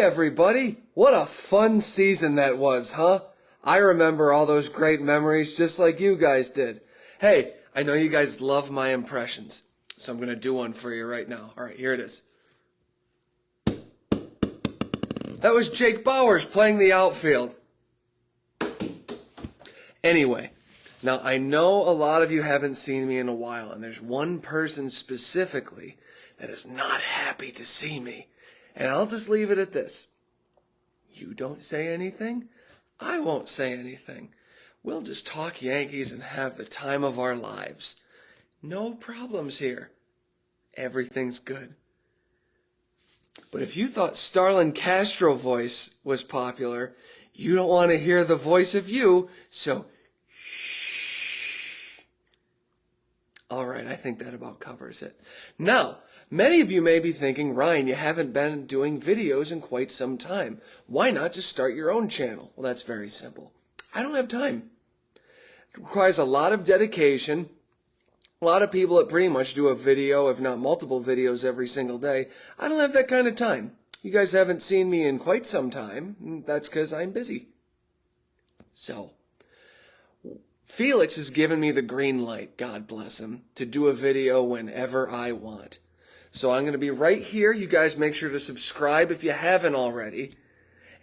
everybody! What a fun season that was, huh? I remember all those great memories just like you guys did. Hey, I know you guys love my impressions, so I'm going to do one for you right now. All right, here it is. That was Jake Bowers playing the outfield. Anyway, now I know a lot of you haven't seen me in a while, and there's one person specifically that is not happy to see me. And I'll just leave it at this. You don't say anything, I won't say anything. We'll just talk Yankees and have the time of our lives. No problems here. Everything's good. But if you thought Starlin Castro voice was popular, you don't want to hear the voice of you, so shh. All right, I think that about covers it. Now, many of you may be thinking, Ryan, you haven't been doing videos in quite some time. Why not just start your own channel? Well, that's very simple. I don't have time. It requires a lot of dedication. A lot of people that pretty much do a video, if not multiple videos every single day. I don't have that kind of time. You guys haven't seen me in quite some time. That's because I'm busy. So, Felix has given me the green light, God bless him, to do a video whenever I want. So I'm going to be right here. You guys make sure to subscribe if you haven't already.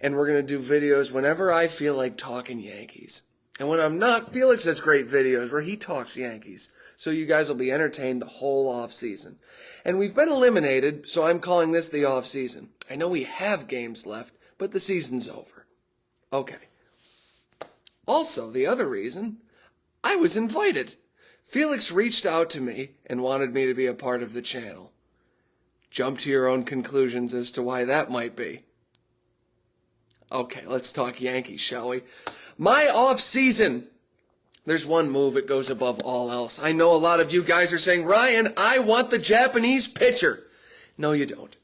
And we're going to do videos whenever I feel like talking Yankees. And when I'm not, Felix has great videos where he talks Yankees. So you guys will be entertained the whole off season. And we've been eliminated, so I'm calling this the off season. I know we have games left, but the season's over. Okay. Also, the other reason, I was invited. Felix reached out to me and wanted me to be a part of the channel. Jump to your own conclusions as to why that might be. Okay, let's talk Yankees, shall we? My off season. There's one move that goes above all else. I know a lot of you guys are saying, Ryan, I want the Japanese pitcher. No, you don't.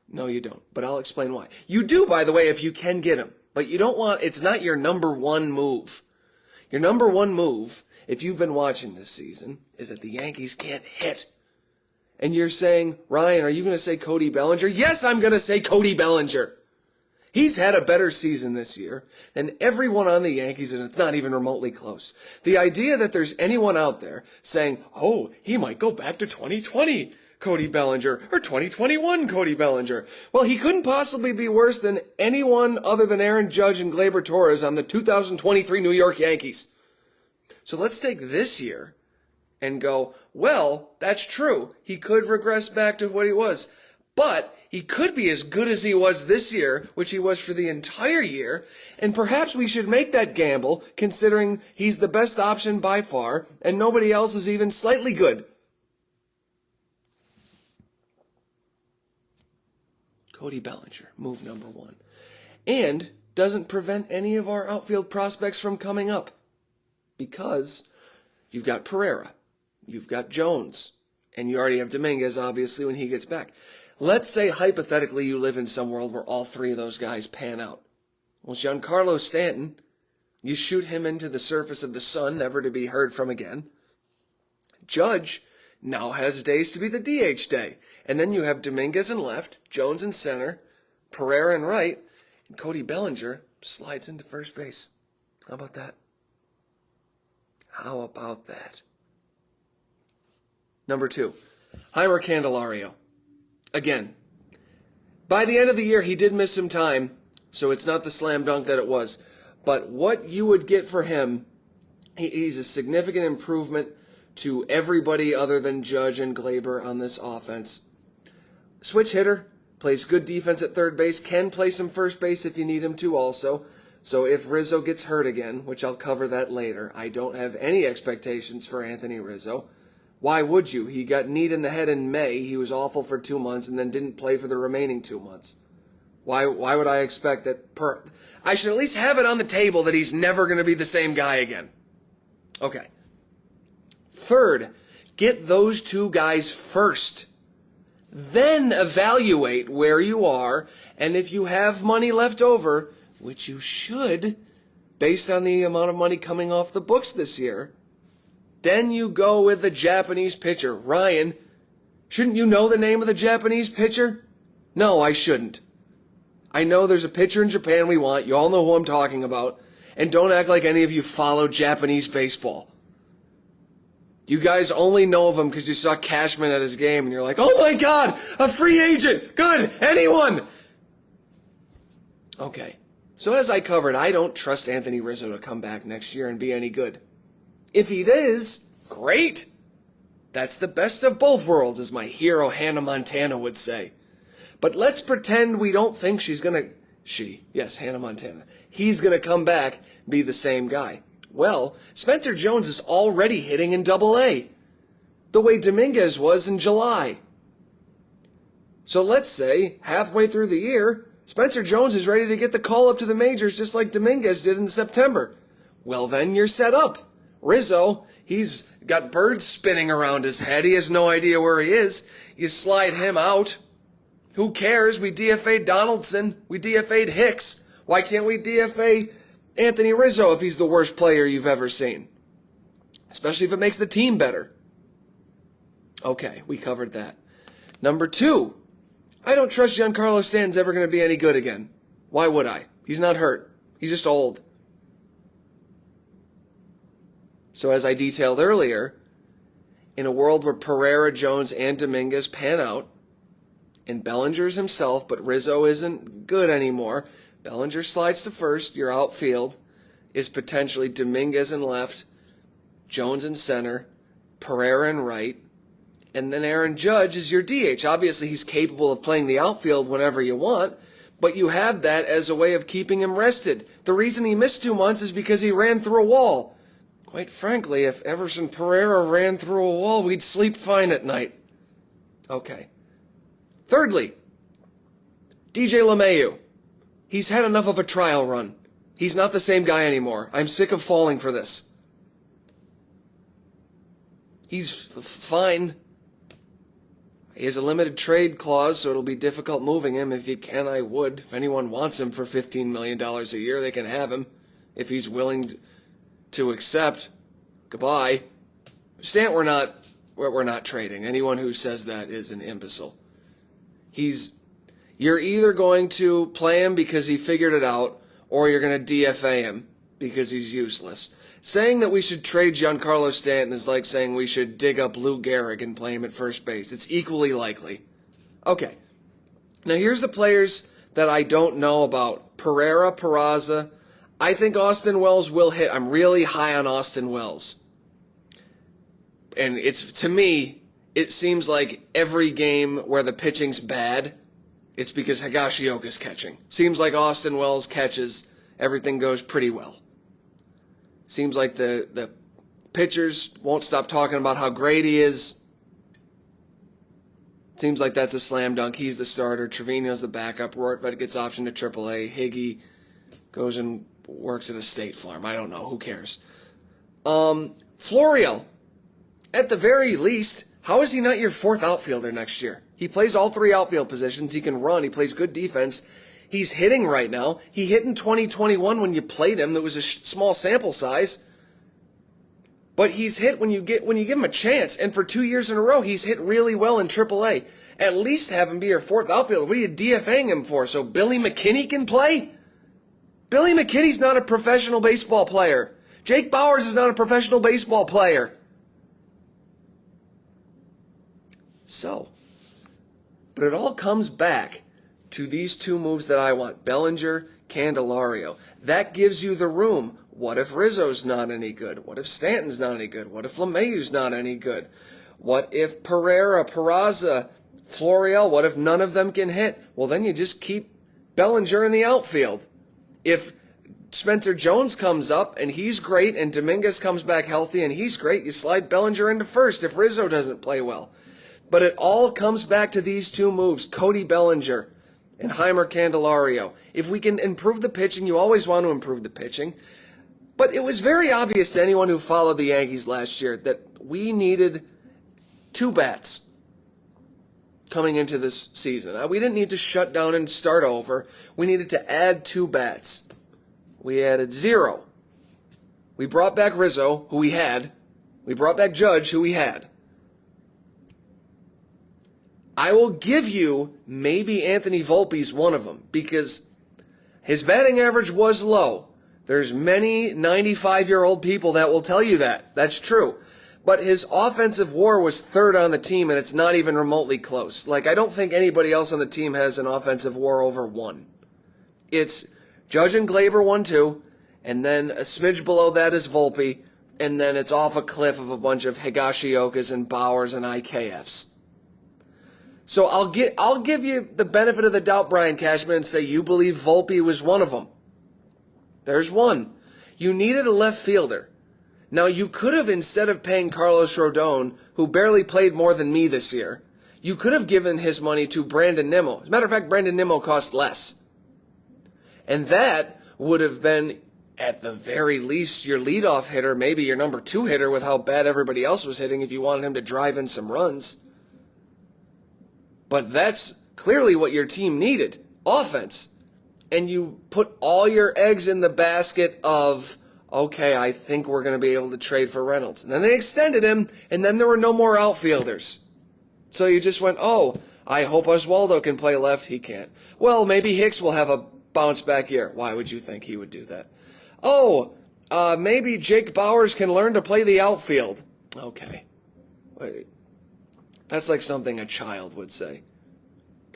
No, you don't. But I'll explain why. You do, by the way, if you can get him. But you don't want, it's not your number one move. Your number one move, if you've been watching this season, is that the Yankees can't hit. And you're saying, Ryan, are you going to say Cody Bellinger? Yes, I'm going to say Cody Bellinger. He's had a better season this year than everyone on the Yankees, and it's not even remotely close. The idea that there's anyone out there saying, oh, he might go back to 2020, Cody Bellinger, or 2021, Cody Bellinger. Well, he couldn't possibly be worse than anyone other than Aaron Judge and Gleyber Torres on the 2023 New York Yankees. So let's take this year and go, well, that's true. He could regress back to what he was, but he could be as good as he was this year, which he was for the entire year, and perhaps we should make that gamble, considering he's the best option by far, and nobody else is even slightly good. Cody Bellinger, move number one. And doesn't prevent any of our outfield prospects from coming up. Because you've got Pereira, you've got Jones, and you already have Dominguez, obviously, when he gets back. Let's say, hypothetically, you live in some world where all three of those guys pan out. Well, Giancarlo Stanton, you shoot him into the surface of the sun, never to be heard from again. Judge now has days to be the DH day. And then you have Dominguez in left, Jones in center, Pereira in right, and Cody Bellinger slides into first base. How about that? How about that? Number 2, Jairo Candelario. Again, by the end of the year, he did miss some time, so it's not the slam dunk that it was. But what you would get for him, he's a significant improvement to everybody other than Judge and Gleyber on this offense. Switch hitter, plays good defense at third base, can play some first base if you need him to also. So if Rizzo gets hurt again, which I'll cover that later, I don't have any expectations for Anthony Rizzo. Why would you? He got kneed in the head in May. He was awful for 2 months and then didn't play for the remaining 2 months. Why would I expect that? I should at least have it on the table that he's never going to be the same guy again. Okay. Third, get those two guys first. Then evaluate where you are, and if you have money left over, which you should, based on the amount of money coming off the books this year, then you go with the Japanese pitcher. Ryan, shouldn't you know the name of the Japanese pitcher? No, I shouldn't. I know there's a pitcher in Japan we want. You all know who I'm talking about. And don't act like any of you follow Japanese baseball. You guys only know of him because you saw Cashman at his game and you're like, oh my God, a free agent. Good. Anyone. Okay. So as I covered, I don't trust Anthony Rizzo to come back next year and be any good. If he is, great. That's the best of both worlds, as my hero Hannah Montana would say. But let's pretend we don't think Hannah Montana. He's going to come back and be the same guy. Well, Spencer Jones is already hitting in Double-A, the way Dominguez was in July. So let's say, halfway through the year, Spencer Jones is ready to get the call up to the majors just like Dominguez did in September. Well, then you're set up. Rizzo, he's got birds spinning around his head. He has no idea where he is. You slide him out. Who cares? We DFA'd Donaldson. We DFA'd Hicks. Why can't we DFA Anthony Rizzo if he's the worst player you've ever seen? Especially if it makes the team better. Okay, we covered that. Number 2, I don't trust Giancarlo Stanton's ever going to be any good again. Why would I? He's not hurt. He's just old. So as I detailed earlier, in a world where Pereira, Jones, and Dominguez pan out, and Bellinger's himself, but Rizzo isn't good anymore, Bellinger slides to first, your outfield is potentially Dominguez in left, Jones in center, Pereira in right, and then Aaron Judge is your DH. Obviously, he's capable of playing the outfield whenever you want, but you have that as a way of keeping him rested. The reason he missed 2 months is because he ran through a wall. Quite frankly, if Everson Pereira ran through a wall, we'd sleep fine at night. Okay. Thirdly, DJ LeMahieu. He's had enough of a trial run. He's not the same guy anymore. I'm sick of falling for this. He's fine. He has a limited trade clause, so it'll be difficult moving him. If you can, I would. If anyone wants him for $15 million a year, they can have him. If he's willing to accept, goodbye. Stant, we're not trading. Anyone who says that is an imbecile. You're either going to play him because he figured it out, or you're going to DFA him because he's useless. Saying that we should trade Giancarlo Stanton is like saying we should dig up Lou Gehrig and play him at first base. It's equally likely. Okay. Now here's the players that I don't know about. Pereira, Peraza. I think Austin Wells will hit. I'm really high on Austin Wells. And to me, it seems like every game where the pitching's bad, it's because Higashioka's catching. Seems like Austin Wells catches, everything goes pretty well. Seems like the pitchers won't stop talking about how great he is. Seems like that's a slam dunk. He's the starter. Trevino's the backup. Rortvedt gets optioned to AAA. Higgy goes and works at a State Farm. I don't know. Who cares? Florial. At the very least, how is he not your 4th outfielder next year? He plays all 3 outfield positions. He can run. He plays good defense. He's hitting right now. He hit in 2021 when you played him. That was a small sample size. But he's hit when you give him a chance. And for 2 years in a row, he's hit really well in AAA. At least have him be your 4th outfielder. What are you DFAing him for? So Billy McKinney can play? Billy McKinney's not a professional baseball player. Jake Bauers is not a professional baseball player. So, but it all comes back to these 2 moves that I want. Bellinger, Candelario. That gives you the room. What if Rizzo's not any good? What if Stanton's not any good? What if LeMahieu's not any good? What if Pereira, Peraza, Florial, what if none of them can hit? Well, then you just keep Bellinger in the outfield. If Spencer Jones comes up and he's great and Dominguez comes back healthy and he's great, you slide Bellinger into first if Rizzo doesn't play well. But it all comes back to these 2 moves, Cody Bellinger and Heimer Candelario. If we can improve the pitching, you always want to improve the pitching. But it was very obvious to anyone who followed the Yankees last year that we needed 2 bats coming into this season. We didn't need to shut down and start over. We needed to add 2 bats. We added 0. We brought back Rizzo, who we had. We brought back Judge, who we had. I will give you maybe Anthony Volpe's one of them because his batting average was low. There's many 95-year-old people that will tell you that. That's true. But his offensive WAR was third on the team, and it's not even remotely close. Like, I don't think anybody else on the team has an offensive WAR over 1. It's Judge and Glaber 1-2, and then a smidge below that is Volpe, and then it's off a cliff of a bunch of Higashiokas and Bowers and IKFs. So I'll give you the benefit of the doubt, Brian Cashman, and say you believe Volpe was one of them. There's one. You needed a left fielder. Now, you could have, instead of paying Carlos Rodon, who barely played more than me this year, you could have given his money to Brandon Nimmo. As a matter of fact, Brandon Nimmo cost less. And that would have been, at the very least, your leadoff hitter, maybe your number 2 hitter with how bad everybody else was hitting if you wanted him to drive in some runs. But that's clearly what your team needed, offense. And you put all your eggs in the basket of, okay, I think we're going to be able to trade for Reynolds. And then they extended him, and then there were no more outfielders. So you just went, oh, I hope Oswaldo can play left. He can't. Well, maybe Hicks will have a bounce back year. Why would you think he would do that? Oh, maybe Jake Bowers can learn to play the outfield. Okay. Wait. That's like something a child would say.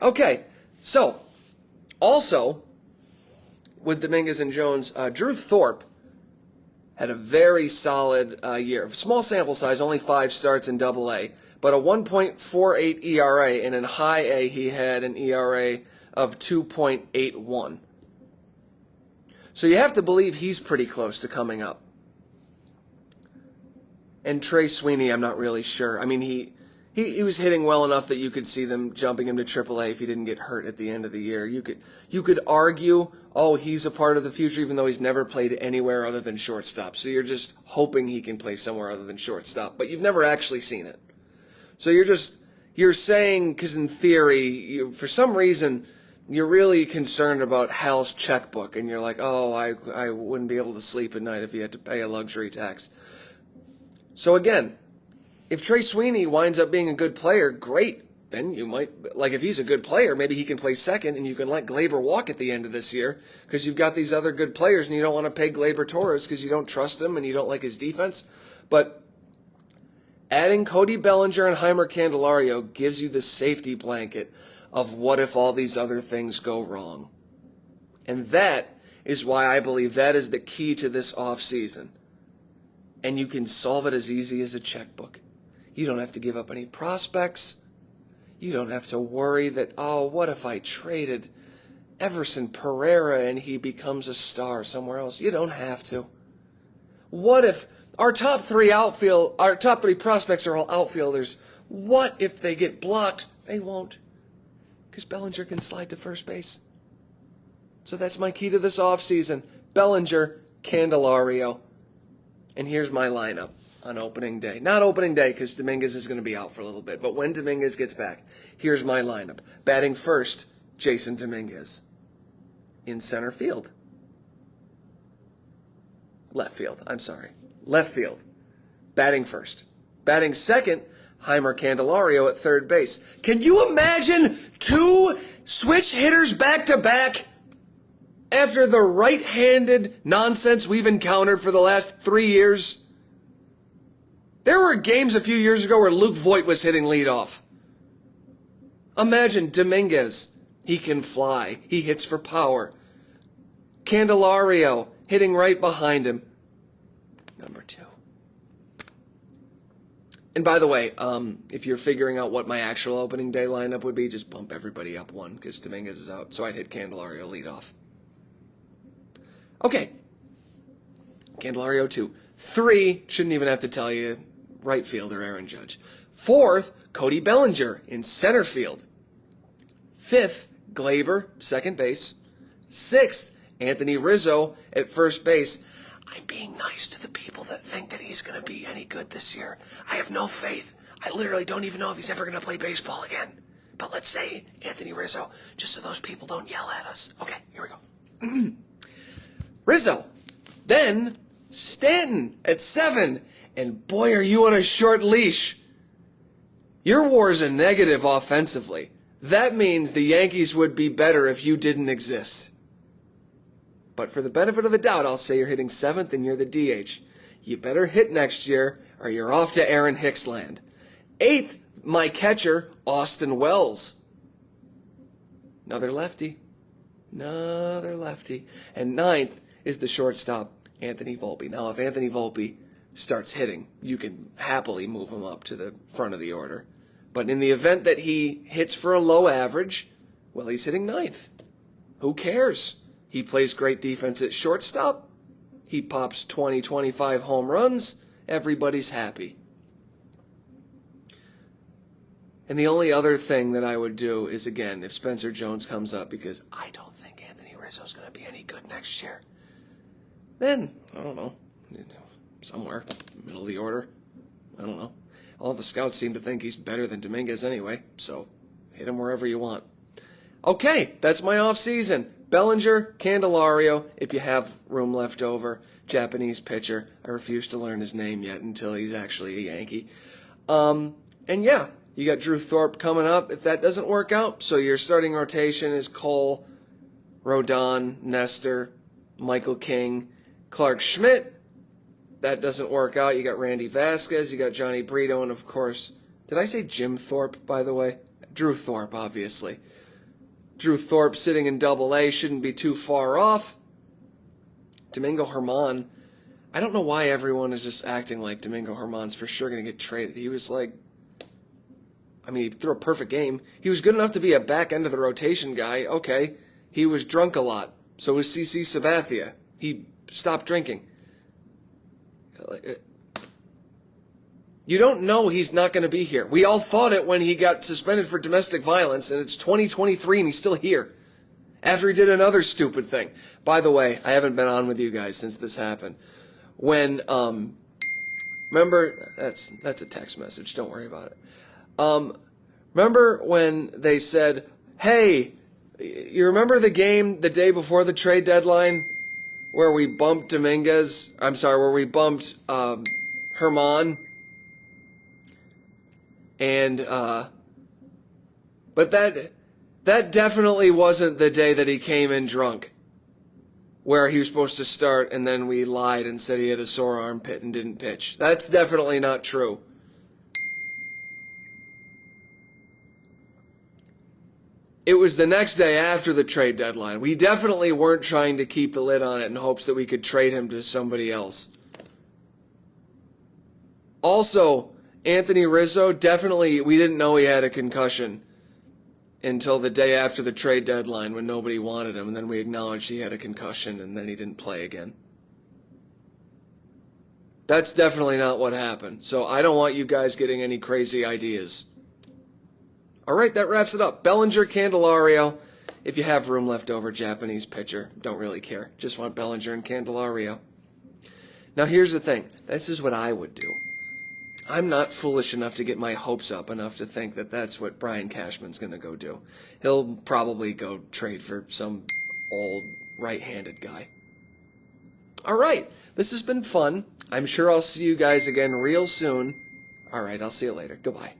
Okay, so, also, with Dominguez and Jones, Drew Thorpe had a very solid year. Small sample size, only 5 starts in Double-A, but a 1.48 ERA, and in High-A he had an ERA of 2.81. So you have to believe he's pretty close to coming up. And Trey Sweeney, I'm not really sure. I mean, he was hitting well enough that you could see them jumping him to AAA if he didn't get hurt at the end of the year. You could argue, oh, he's a part of the future even though he's never played anywhere other than shortstop. So you're just hoping he can play somewhere other than shortstop, but you've never actually seen it. So you're saying, because in theory, for some reason, you're really concerned about Hal's checkbook, and you're like, oh, I wouldn't be able to sleep at night if he had to pay a luxury tax. So again, if Trey Sweeney winds up being a good player, great. Then you might, like if he's a good player, maybe he can play second and you can let Glaber walk at the end of this year because you've got these other good players and you don't want to pay Glaber Torres because you don't trust him and you don't like his defense. But adding Cody Bellinger and Heimer Candelario gives you the safety blanket of what if all these other things go wrong. And that is why I believe that is the key to this offseason. And you can solve it as easy as a checkbook. You don't have to give up any prospects. You don't have to worry that, oh, what if I traded Everson Pereira and he becomes a star somewhere else? You don't have to. What if our top 3 prospects are all outfielders? What if they get blocked? They won't, because Bellinger can slide to first base. So that's my key to this offseason. Bellinger, Candelario. And here's my lineup on opening day. Not opening day because Dominguez is going to be out for a little bit. But when Dominguez gets back, here's my lineup. Batting first, Jason Dominguez. In center field. Left field, I'm sorry. Left field. Batting first. Batting second, Heimer Candelario at third base. Can you imagine 2 switch hitters back-to-back? After the right-handed nonsense we've encountered for the last 3 years? There were games a few years ago where Luke Voit was hitting leadoff. Imagine Dominguez. He can fly. He hits for power. Candelario hitting right behind him. Number 2. And by the way, if you're figuring out what my actual opening day lineup would be, just bump everybody up 1 because Dominguez is out. So I'd hit Candelario leadoff. Okay. Candelario 2. 3, shouldn't even have to tell you, right fielder Aaron Judge. 4th, Cody Bellinger in center field. 5th, Glaber, second base. 6th, Anthony Rizzo at first base. I'm being nice to the people that think that he's going to be any good this year. I have no faith. I literally don't even know if he's ever going to play baseball again. But let's say Anthony Rizzo, just so those people don't yell at us. Okay, here we go. Rizzo. Then Stanton at 7. And boy, are you on a short leash. Your WAR is a negative offensively. That means the Yankees would be better if you didn't exist. But for the benefit of the doubt, I'll say you're hitting 7th and you're the DH. You better hit next year or you're off to Aaron Hicks land. 8th, my catcher, Austin Wells. Another lefty. Another lefty. And 9th is the shortstop, Anthony Volpe. Now, if Anthony Volpe starts hitting, you can happily move him up to the front of the order. But in the event that he hits for a low average, well, he's hitting 9th. Who cares? He plays great defense at shortstop. He pops 20, 25 home runs. Everybody's happy. And the only other thing that I would do is, again, if Spencer Jones comes up, because I don't think Anthony Rizzo's going to be any good next year, then, I don't know, somewhere, middle of the order, I don't know. All the scouts seem to think he's better than Dominguez anyway, so hit him wherever you want. Okay, that's my off-season. Bellinger, Candelario, if you have room left over, Japanese pitcher. I refuse to learn his name yet until he's actually a Yankee. And yeah, you got Drew Thorpe coming up if that doesn't work out. So your starting rotation is Cole, Rodon, Nestor, Michael King, Clark Schmidt. That doesn't work out. You got Randy Vasquez, you got Johnny Brito, and of course, did I say Jim Thorpe, by the way? Drew Thorpe, obviously. Drew Thorpe sitting in Double-A shouldn't be too far off. Domingo Germán, I don't know why everyone is just acting like Domingo Germán's for sure going to get traded. He was like, I mean, he threw a perfect game. He was good enough to be a back end of the rotation guy. Okay. He was drunk a lot. So was CC Sabathia. He stopped drinking. You don't know he's not going to be here. We all thought it when he got suspended for domestic violence, and it's 2023 and he's still here. After he did another stupid thing. By the way, I haven't been on with you guys since this happened. When, remember, that's a text message. Don't worry about it. Remember when they said, hey, you remember the game the day before the trade deadline where we bumped Dominguez? I'm sorry, where we bumped Germán? And, but that definitely wasn't the day that he came in drunk, where he was supposed to start and then we lied and said he had a sore armpit and didn't pitch. That's definitely not true. It was the next day after the trade deadline. We definitely weren't trying to keep the lid on it in hopes that we could trade him to somebody else. Also, Anthony Rizzo, definitely, we didn't know he had a concussion until the day after the trade deadline when nobody wanted him, and then we acknowledged he had a concussion, and then he didn't play again. That's definitely not what happened, so I don't want you guys getting any crazy ideas. All right, that wraps it up. Bellinger, Candelario. If you have room left over, Japanese pitcher. Don't really care. Just want Bellinger and Candelario. Now, here's the thing. This is what I would do. I'm not foolish enough to get my hopes up enough to think that that's what Brian Cashman's going to go do. He'll probably go trade for some old right-handed guy. All right, this has been fun. I'm sure I'll see you guys again real soon. All right, I'll see you later. Goodbye.